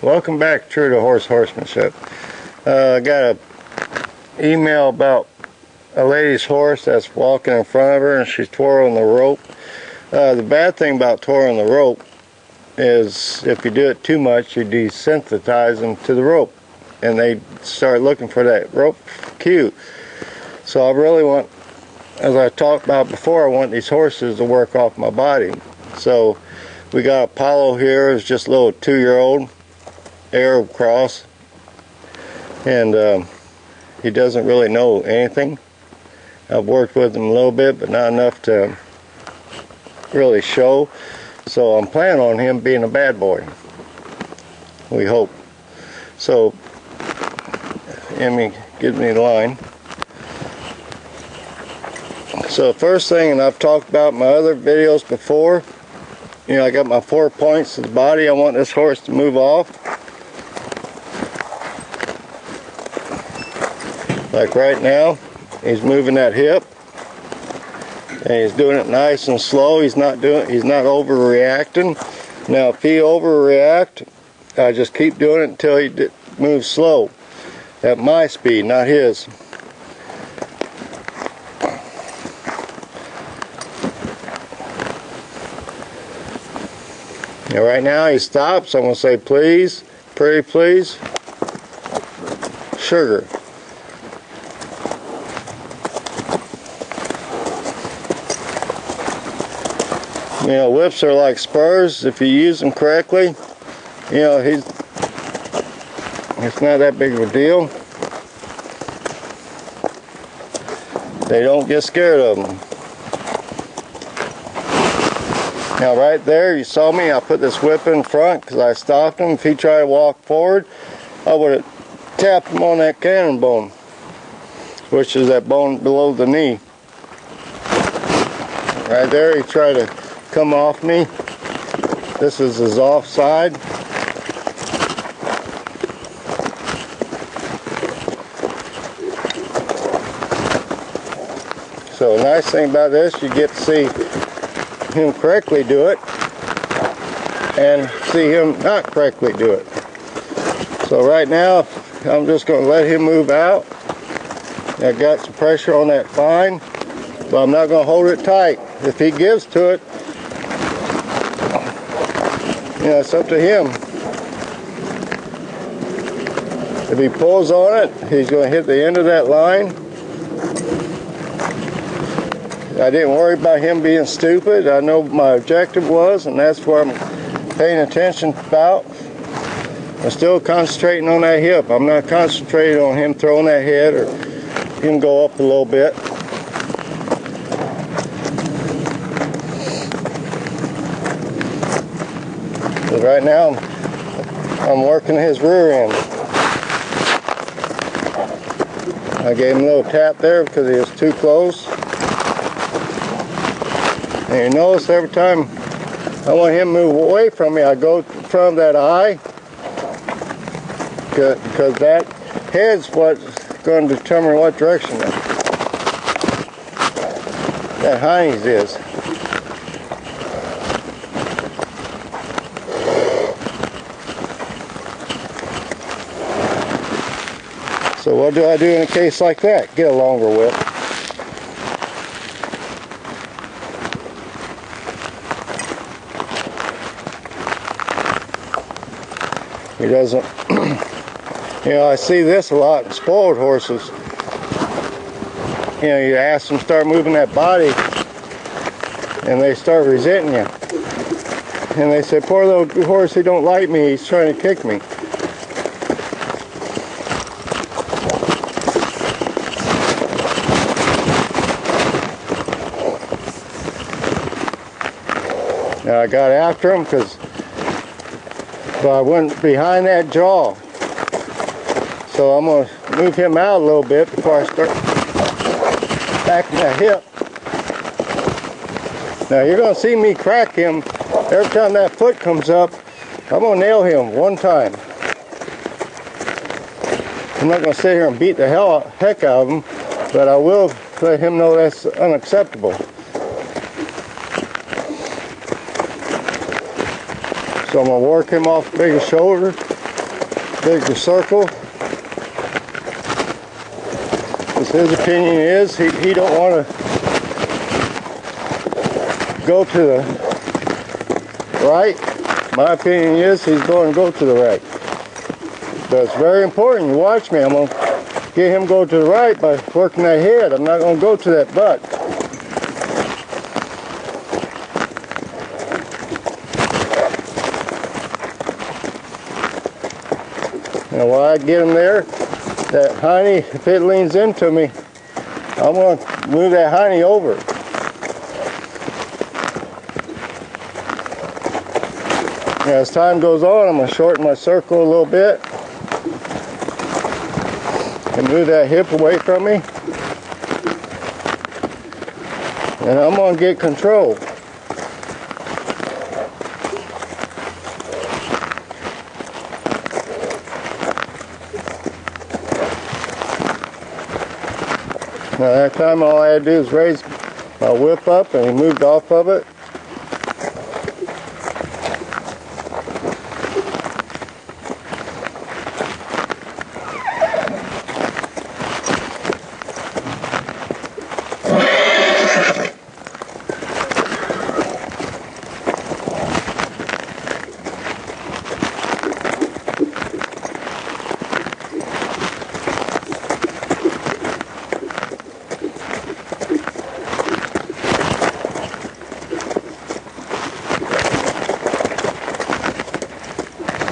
Welcome back, True to Horse Horsemanship. I got an email about a lady's horse that's walking in front of her and she's twirling the rope. The bad thing about twirling the rope is if you do it too much, you desensitize them to the rope and they start looking for that rope cue. So I really want, as I talked about before, I want these horses to work off my body. So we got Apollo here, it's just a little 2-year-old Arab cross, and he doesn't really know anything. I've worked with him a little bit, but not enough to really show. So I'm planning on him being a bad boy. We hope. So, Emmy, give me the line. So first thing, and I've talked about in my other videos before, you know, I got my 4 points of the body. I want this horse to move off. Like right now, he's moving that hip, and he's doing it nice and slow. He's not overreacting. Now, if he overreact, I just keep doing it until he moves slow, at my speed, not his. Now, right now he stops. I'm going to say, please, pretty please, sugar. You know, whips are like spurs. If you use them correctly, you know, it's not that big of a deal. They don't get scared of them. Now right there, you saw me, I put this whip in front because I stopped him. If he tried to walk forward, I would have tapped him on that cannon bone, which is that bone below the knee. Right there, he tried to come off me. This is his offside. So the nice thing about this, you get to see him correctly do it and see him not correctly do it. So right now, I'm just going to let him move out. I got some pressure on that fine, but I'm not going to hold it tight. If he gives to it, you know, it's up to him. If he pulls on it, he's going to hit the end of that line. I didn't worry about him being stupid. I know my objective was, and that's what I'm paying attention about. I'm still concentrating on that hip. I'm not concentrating on him throwing that head or him go up a little bit. But right now, I'm working his rear end. I gave him a little tap there because he was too close. And you notice every time I want him to move away from me, I go from that eye, because that head's what's going to determine what direction that hinds is. So what do I do in a case like that? Get a longer whip. He doesn't, you know, I see this a lot in spoiled horses. You know, you ask them to start moving that body and they start resenting you. And they say, poor little horse, he don't like me, he's trying to kick me. Now I got after him because I went behind that jaw. So I'm going to move him out a little bit before I start backing that hip. Now you're going to see me crack him every time that foot comes up. I'm going to nail him one time. I'm not going to sit here and beat the heck out of him, but I will let him know that's unacceptable. So I'm going to work him off the bigger shoulder bigger circle. Because his opinion is he don't want to go to the right. My opinion is he's going to go to the right. But it's very important. You watch me. I'm going to get him go to the right by working that head. I'm not going to go to that butt. And while I get him there, that hiney, if it leans into me, I'm going to move that hiney over. And as time goes on, I'm going to shorten my circle a little bit and move that hip away from me. And I'm going to get control. Now that time all I had to do is raise my whip up and he moved off of it.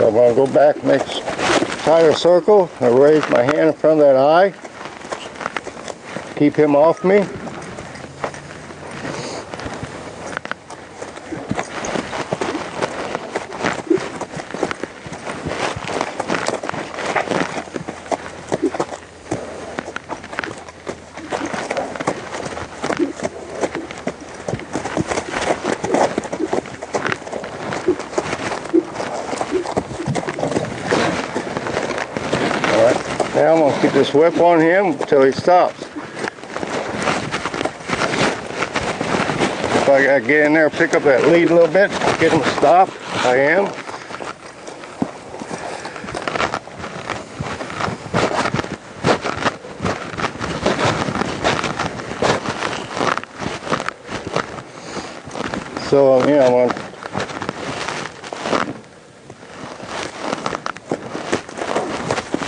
So I'm going to go back, make a tighter circle, and raise my hand in front of that eye. Keep him off me. Now I'm going to keep this whip on him until he stops. If I got to get in there, pick up that lead a little bit, get him to stop, I am. So, I'm going to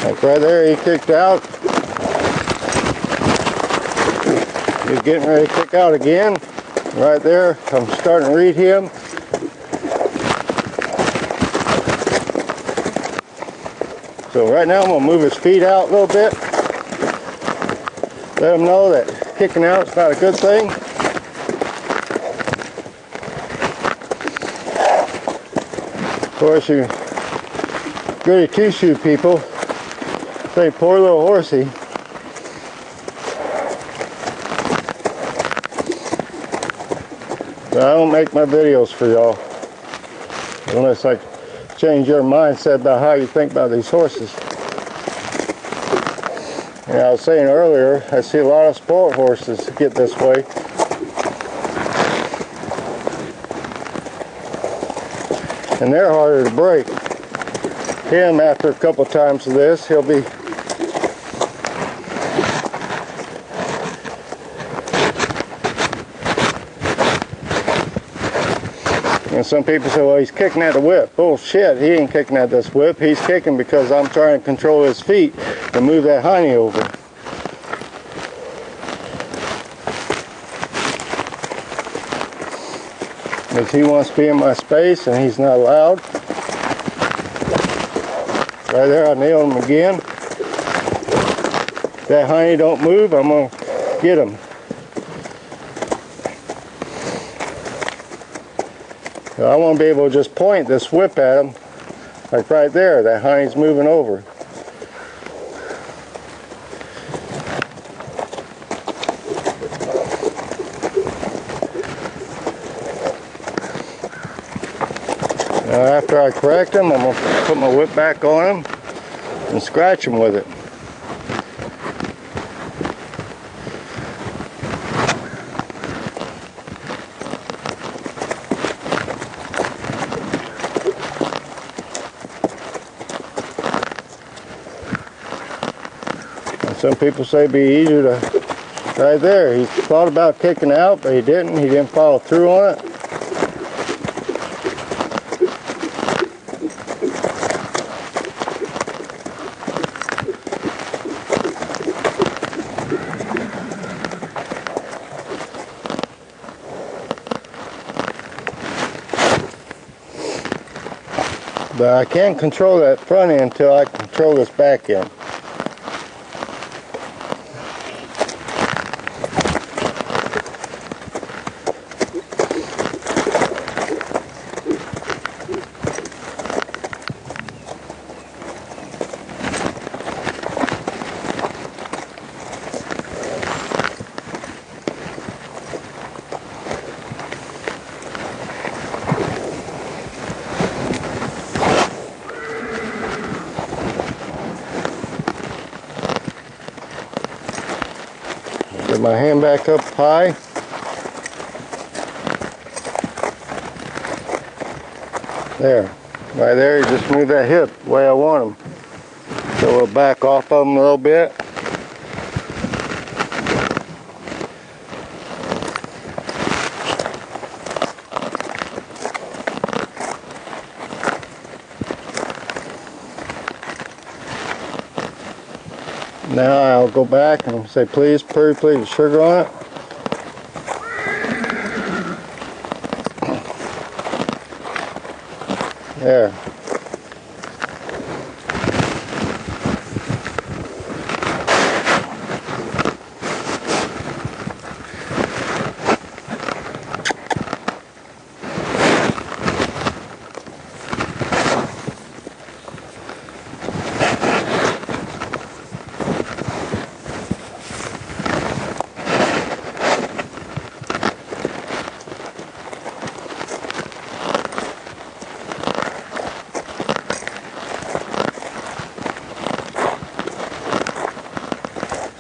like right there, he kicked out. He's getting ready to kick out again. Right there, I'm starting to read him. So right now I'm going to move his feet out a little bit. Let him know that kicking out is not a good thing. Of course, you goody two-shoe people say, poor little horsey. But I don't make my videos for y'all unless I change your mindset about how you think about these horses. And I was saying earlier, I see a lot of sport horses get this way. And they're harder to break. Him, after a couple times of this, he'll be and some people say, well, he's kicking at the whip. Bullshit, he ain't kicking at this whip. He's kicking because I'm trying to control his feet and move that hiney over. Because he wants to be in my space and he's not allowed. Right there, I nailed him again. If that hiney don't move, I'm going to get him. So I want to be able to just point this whip at him, like right there, that hiney's moving over. Now after I correct him, I'm going to put my whip back on him and scratch him with it. Some people say it'd be easier to, right there. He thought about kicking out, but he didn't. He didn't follow through on it. But I can't control that front end until I control this back end. Get my hand back up high. There. Right there, you just move that hip the way I want them. So we'll back off of them a little bit. Now I'll go back and say, please, pretty please, sugar on it. There.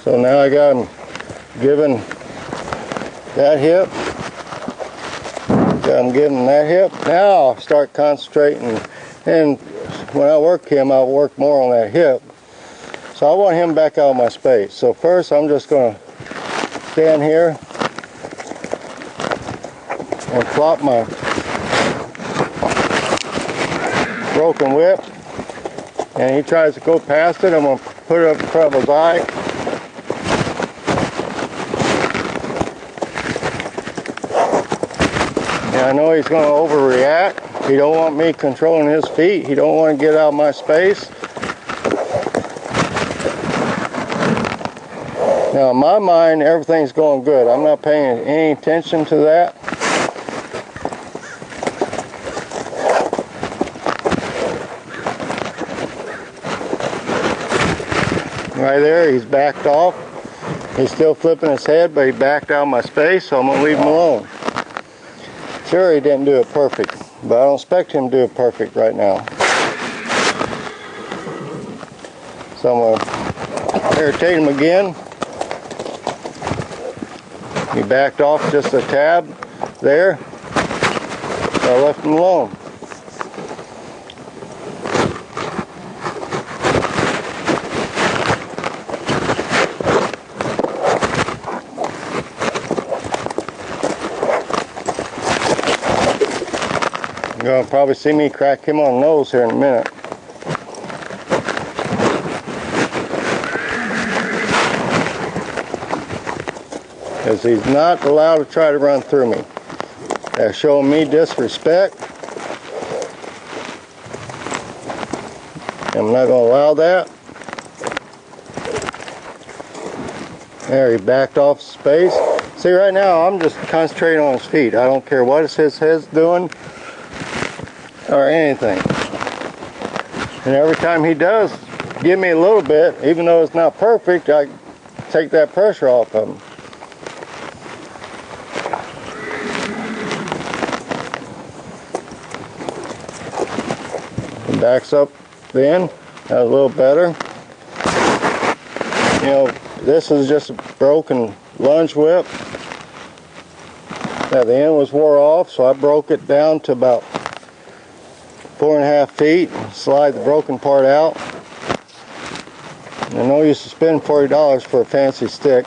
So now I got him given that hip. Got him given that hip. Now I'll start concentrating, and when I work him, I'll work more on that hip. So I want him back out of my space. So first I'm just going to stand here and flop my broken whip. And he tries to go past it. I'm going to put it up in front of his eye. I know he's going to overreact. He don't want me controlling his feet. He don't want to get out of my space. Now in my mind, everything's going good. I'm not paying any attention to that. Right there, he's backed off. He's still flipping his head, but he backed out of my space, so I'm going to leave him alone. Sure, he didn't do it perfect, but I don't expect him to do it perfect right now. So I'm going to irritate him again. He backed off just a tad there, so I left him alone. You're going to probably see me crack him on the nose here in a minute. Because he's not allowed to try to run through me. That's showing me disrespect. I'm not going to allow that. There, he backed off space. See, right now I'm just concentrating on his feet. I don't care what his head's doing or anything. And every time he does give me a little bit, even though it's not perfect, I take that pressure off of him. He backs up then, that's a little better. You know, this is just a broken lunge whip. Now the end was wore off, so I broke it down to about 4.5 feet, slide the broken part out. And no use to spend $40 for a fancy stick.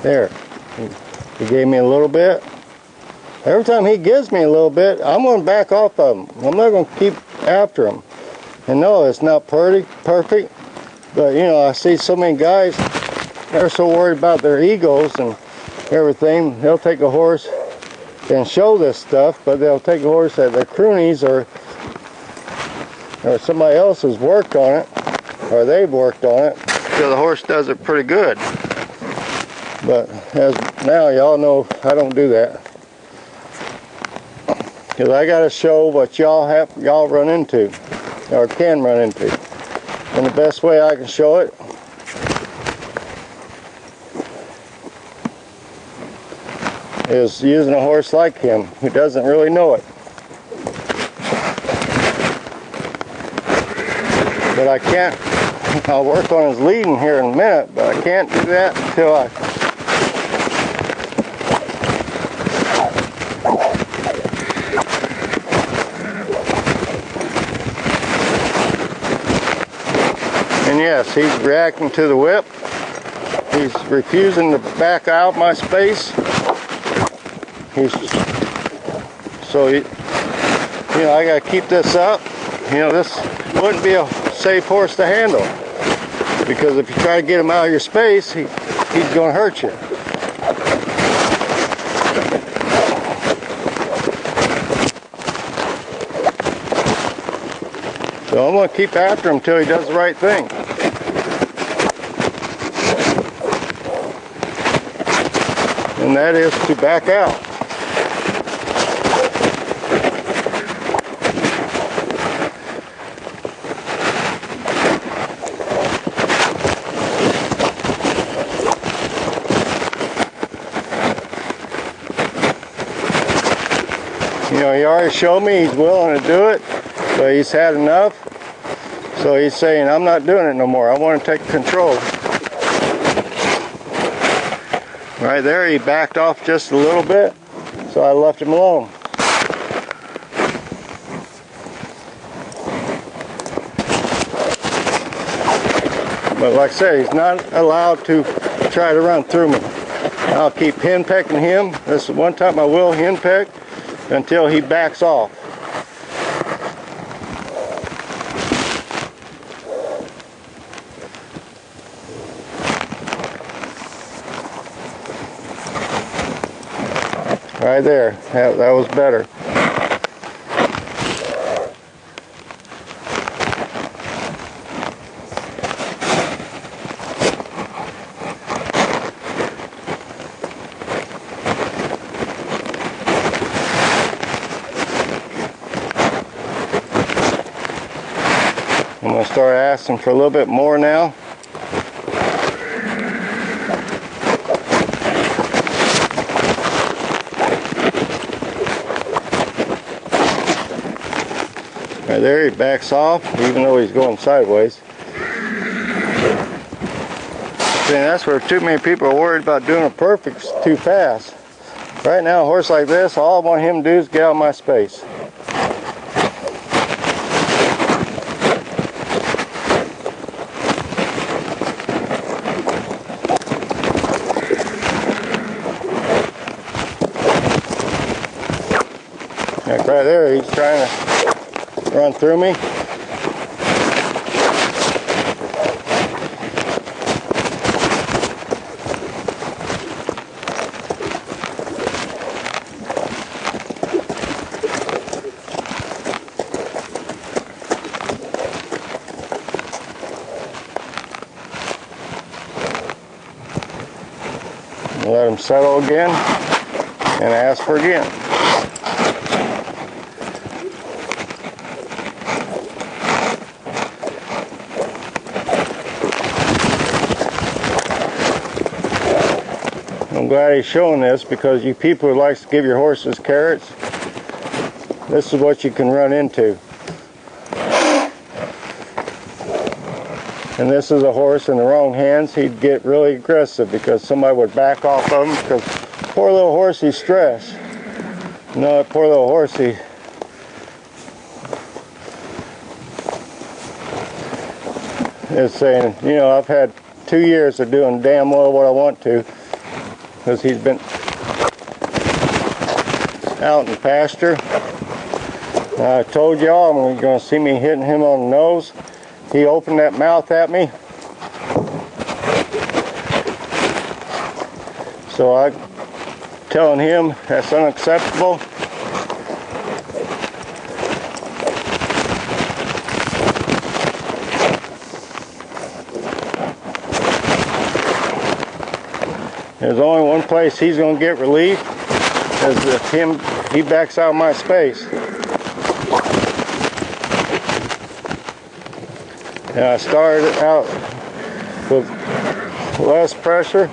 There. He gave me a little bit. Every time he gives me a little bit, I'm going to back off of him. I'm not going to keep after him. And no, it's not perfect. But, you know, I see so many guys, they're so worried about their egos and everything. They'll take a horse and show this stuff, but they'll take a horse that their croonies or somebody else has worked on it, or they've worked on it, so the horse does it pretty good. But as now y'all know, I don't do that, because I got to show what y'all run into, or can run into, and the best way I can show it is using a horse like him who doesn't really know it. But I can't, I'll work on his leading here in a minute, but I can't do that until and yes, he's reacting to the whip. He's refusing to back out my space. You know, I gotta keep this up. You know, this wouldn't be a safe horse to handle, because if you try to get him out of your space, he's going to hurt you. So I'm going to keep after him until he does the right thing. And that is to back out. You know, he already showed me he's willing to do it, but he's had enough. So he's saying, I'm not doing it no more. I want to take control. Right there, he backed off just a little bit, so I left him alone. But like I say, he's not allowed to try to run through me. I'll keep henpecking him. This is one time I will henpeck until he backs off. Right there, that was better. I'm going to start asking for a little bit more now. Right there, he backs off, even though he's going sideways. See, that's where too many people are worried about doing it perfect too fast. Right now, a horse like this, all I want him to do is get out of my space. Like right there, he's trying to run through me. Let him settle again and ask for again. I'm glad he's showing this, because you people who like to give your horses carrots, this is what you can run into. And this is a horse in the wrong hands, he'd get really aggressive because somebody would back off of him, because poor little horse, he's stressed. No, that poor little horse, is saying, you know, I've had 2 years of doing damn well what I want to, because he's been out in pasture. I told y'all you're going to see me hitting him on the nose. He opened that mouth at me. So I'm telling him that's unacceptable. There's only one place he's going to get relief, is if he backs out of my space. And I started out with less pressure,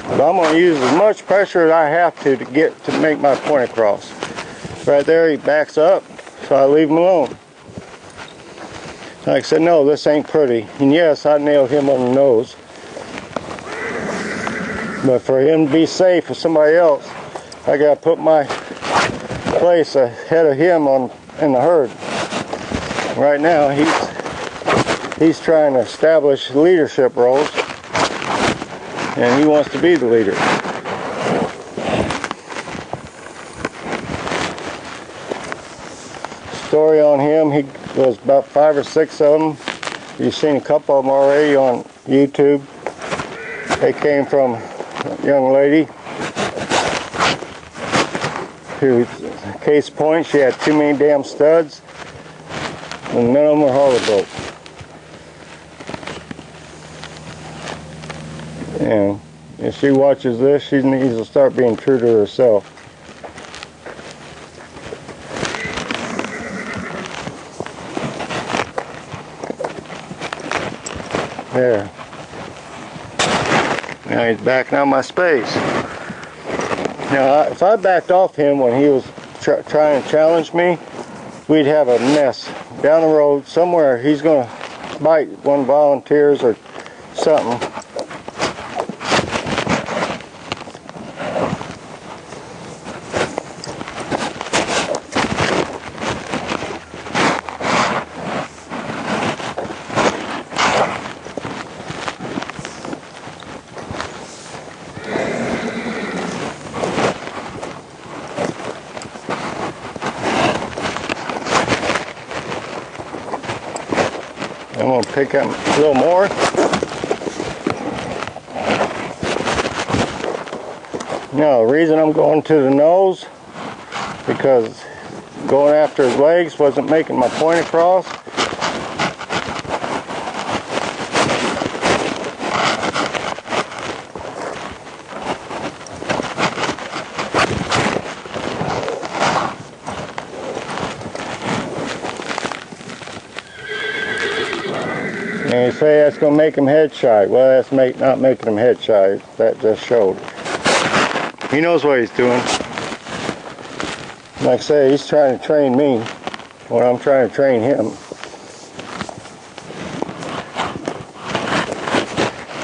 but I'm going to use as much pressure as I have to make my point across. Right there, he backs up, so I leave him alone. Like I said, no, this ain't pretty. And yes, I nailed him on the nose. But for him to be safe with somebody else, I got to put my place ahead of him in the herd. Right now, he's trying to establish leadership roles, and he wants to be the leader. Story on him, he was about 5 or 6 of them. You've seen a couple of them already on YouTube. They came from a young lady who, case point, she had too many damn studs, and none of them were hardly broke. And if she watches this, she needs to start being true to herself. There. Now he's backing out my space. Now, if I backed off him when he was trying to challenge me, we'd have a mess down the road somewhere. He's going to bite one of the volunteers or something. I'm going to pick up a little more. Now, the reason I'm going to the nose, because going after his legs wasn't making my point across. And you say that's going to make him head shy. Well, that's not making him head shy. That just showed. He knows what he's doing. Like I say, he's trying to train me when I'm trying to train him.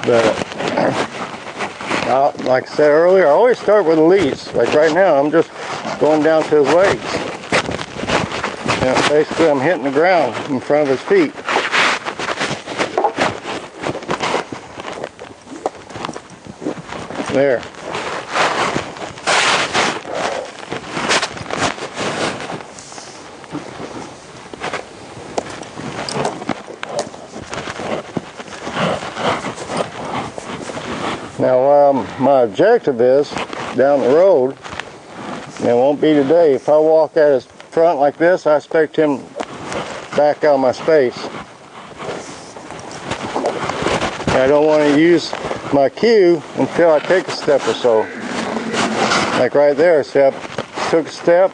But, like I said earlier, I always start with the leads. Like right now, I'm just going down to his legs. You know, basically, I'm hitting the ground in front of his feet. There. Now, my objective is down the road, and it won't be today. If I walk at his front like this, I expect him back out of my space. And I don't want to use my cue until I take a step or so. Like right there, see, I took a step.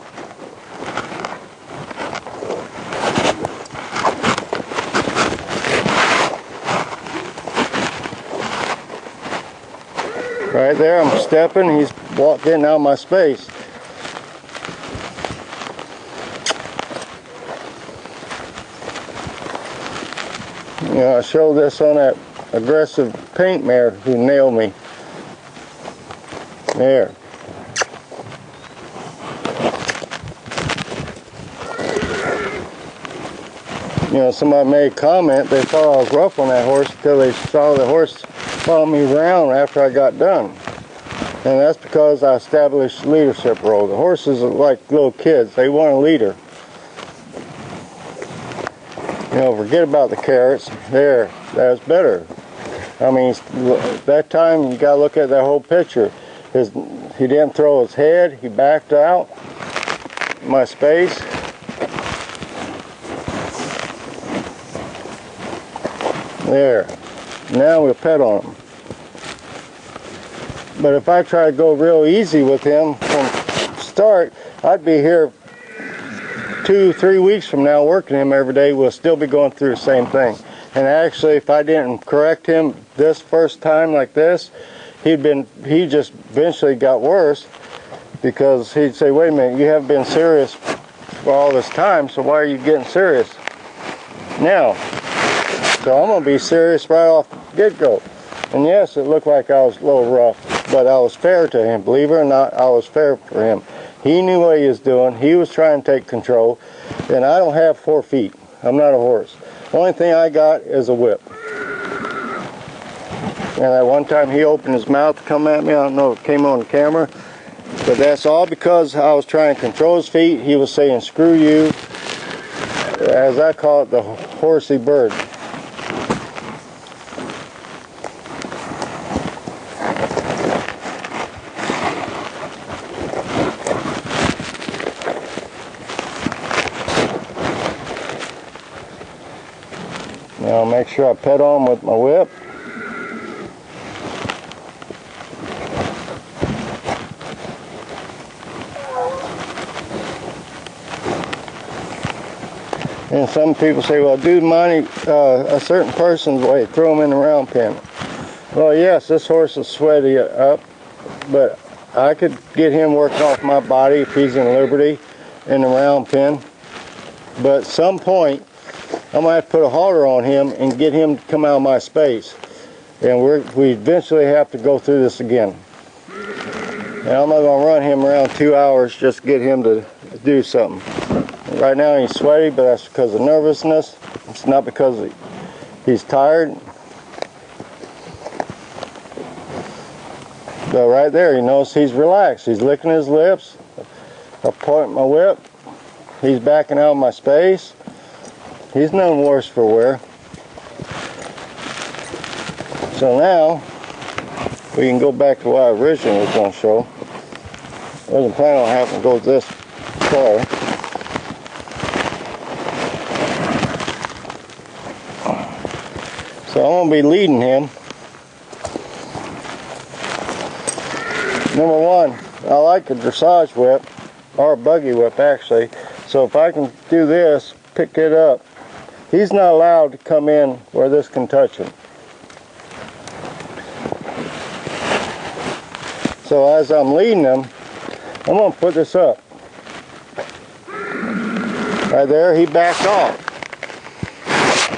Right there, I'm stepping, he's getting out of my space. You know, I showed this on that aggressive paint mare who nailed me. There. You know, somebody made a comment, they thought I was rough on that horse because they saw the horse follow me around after I got done. And that's because I established leadership role. The horses are like little kids. They want a leader. You know, forget about the carrots. There, that's better. I mean, that time you got to look at that whole picture. He didn't throw his head. He backed out my space. There. Now we'll pet on him. But if I try to go real easy with him from start, I'd be here 2-3 weeks from now working him every day. We'll still be going through the same thing. And actually, if I didn't correct him this first time like this, he just eventually got worse, because he'd say, wait a minute, you haven't been serious for all this time, so why are you getting serious now? So I'm going to be serious right off the get-go. And yes, it looked like I was a little rough, but I was fair to him. Believe it or not, I was fair for him. He knew what he was doing. He was trying to take control. And I don't have 4 feet. I'm not a horse. The only thing I got is a whip. And at one time he opened his mouth to come at me. I don't know if it came on the camera. But that's all because I was trying to control his feet. He was saying, screw you. As I call it, the horsey bird. Now make sure I pet on with my whip. And some people say, well, do money a certain person's way, throw them in the round pen. Well, yes, this horse is sweaty up, but I could get him working off my body if he's in liberty in the round pen. But at some point, I'm going to have to put a halter on him and get him to come out of my space. And we eventually have to go through this again. And I'm not going to run him around 2 hours just to get him to do something. Right now he's sweaty, but that's because of nervousness. It's not because he's tired. But right there, you notice he's relaxed. He's licking his lips. I point my whip. He's backing out of my space. He's none worse for wear. So now we can go back to what I originally was going to show. I wasn't planning on having to go this far. So I'm going to be leading him. Number one, I like a dressage whip, or a buggy whip actually. So if I can do this, pick it up, he's not allowed to come in where this can touch him. So as I'm leading him, I'm going to put this up. Right there, he backed off.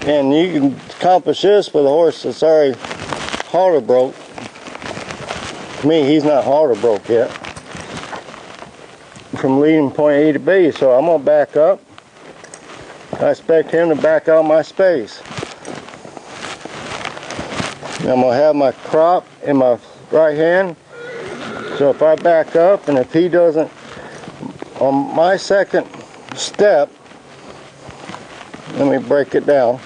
And you can accomplish this with a horse that's already halter broke. To me, he's not halter broke yet. From leading point A to B, so I'm going to back up. I expect him to back out my space. And I'm going to have my crop in my right hand. So if I back up, and if he doesn't, on my second step, let me break it down.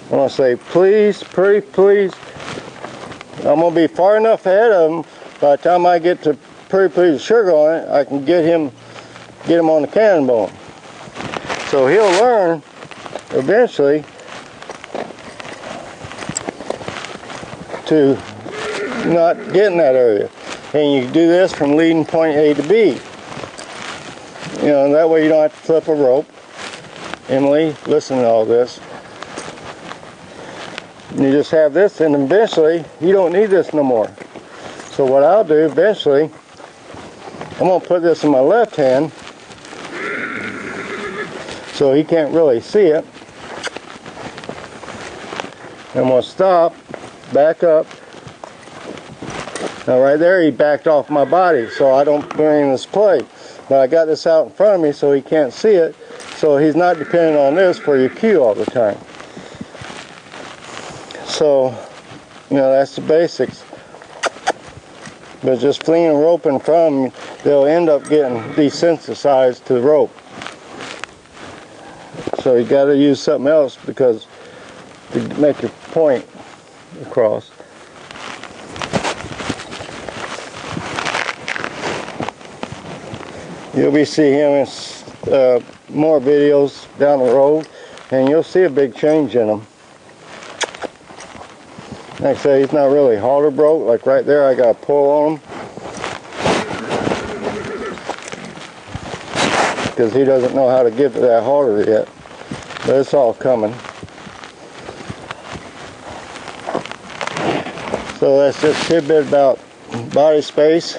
I'm going to say, please, pretty please. I'm going to be far enough ahead of him, by the time I get to pretty please sugar on it, I can get him on the cannonball. So he'll learn eventually to not get in that area. And you do this from leading point A to B. You know, and that way you don't have to flip a rope. Emily, listen to all this. You just have this, and eventually you don't need this no more. So what I'll do eventually, I'm going to put this in my left hand so he can't really see it. I'm going to stop, back up. Now right there he backed off my body so I don't bring this plate. But I got this out in front of me so he can't see it. So he's not dependent on this for your cue all the time. So, you know, that's the basics. But just flinging a rope in front of them, they'll end up getting desensitized to the rope. So you got to use something else because to make your point across. You'll be seeing him in more videos down the road, and you'll see a big change in him. Like I say, he's not really halter broke. Like right there, I got a pull on him because he doesn't know how to get to that halter yet. But it's all coming. So that's just a tidbit about body space.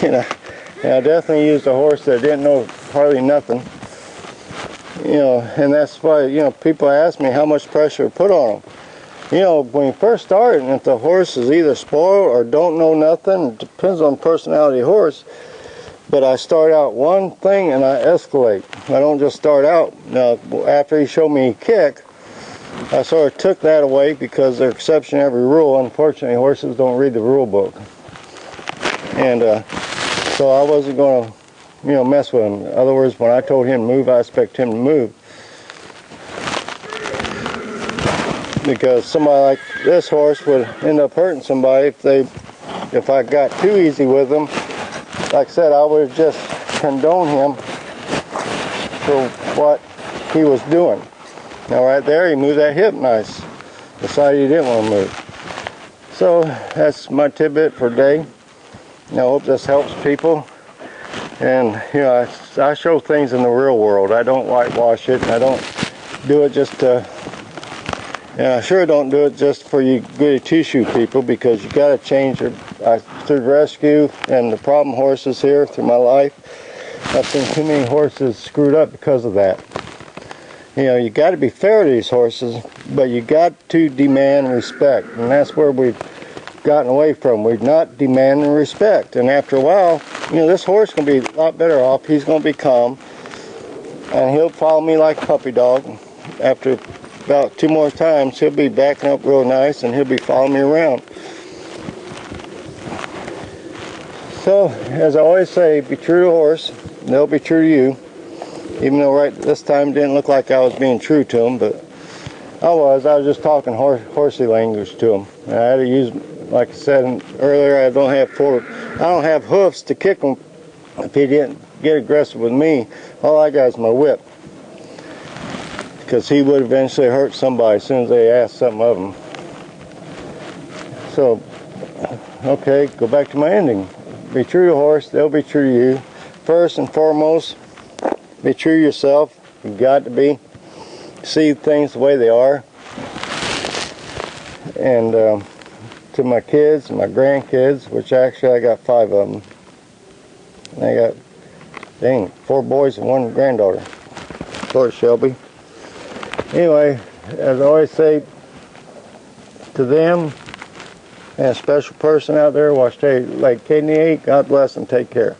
You know, and I definitely used a horse that didn't know hardly nothing. You know, and that's why, you know, people ask me how much pressure to put on them. You know, when you first start, and if the horse is either spoiled or don't know nothing, it depends on the personality of the horse. But I start out one thing and I escalate. I don't just start out. Now, after he showed me kick, I sort of took that away because they're exception to every rule. Unfortunately, horses don't read the rule book. And so I wasn't going to, you know, mess with him. In other words, when I told him to move, I expect him to move. Because somebody like this horse would end up hurting somebody if I got too easy with him. Like I said, I would have just condoned him for what he was doing. Now right there, he moved that hip nice. Decided he didn't want to move. So that's my tidbit for today. I hope this helps people. And you know, I show things in the real world. I don't whitewash it. I don't do it just to. And I sure don't do it just for you goody two-shoe people, because you got to change your. Through rescue and the problem horses here through my life, I've seen too many horses screwed up because of that. You know, you got to be fair to these horses, but you got to demand respect, and that's where we've gotten away from. We're not demanding respect, and after a while, you know, this horse is going to be a lot better off. He's going to be calm, and he'll follow me like a puppy dog. After about 2 more times, he'll be backing up real nice, and he'll be following me around. So, as I always say, be true to the horse, and they'll be true to you. Even though right this time it didn't look like I was being true to them, but I was just talking horsey language to them. And I had to use, like I said earlier, I don't have hoofs to kick him if he didn't get aggressive with me. All I got is my whip, because he would eventually hurt somebody as soon as they asked something of him. So, okay, go back to my ending. Be true to the horse, they'll be true to you. First and foremost, be true to yourself. You've got to be. See things the way they are. And to my kids and my grandkids, which actually I got 5 of them. And I got, 4 boys and 1 granddaughter. Poor Shelby. Anyway, as I always say to them, and a special person out there, watch Lake Kidney, God bless and take care.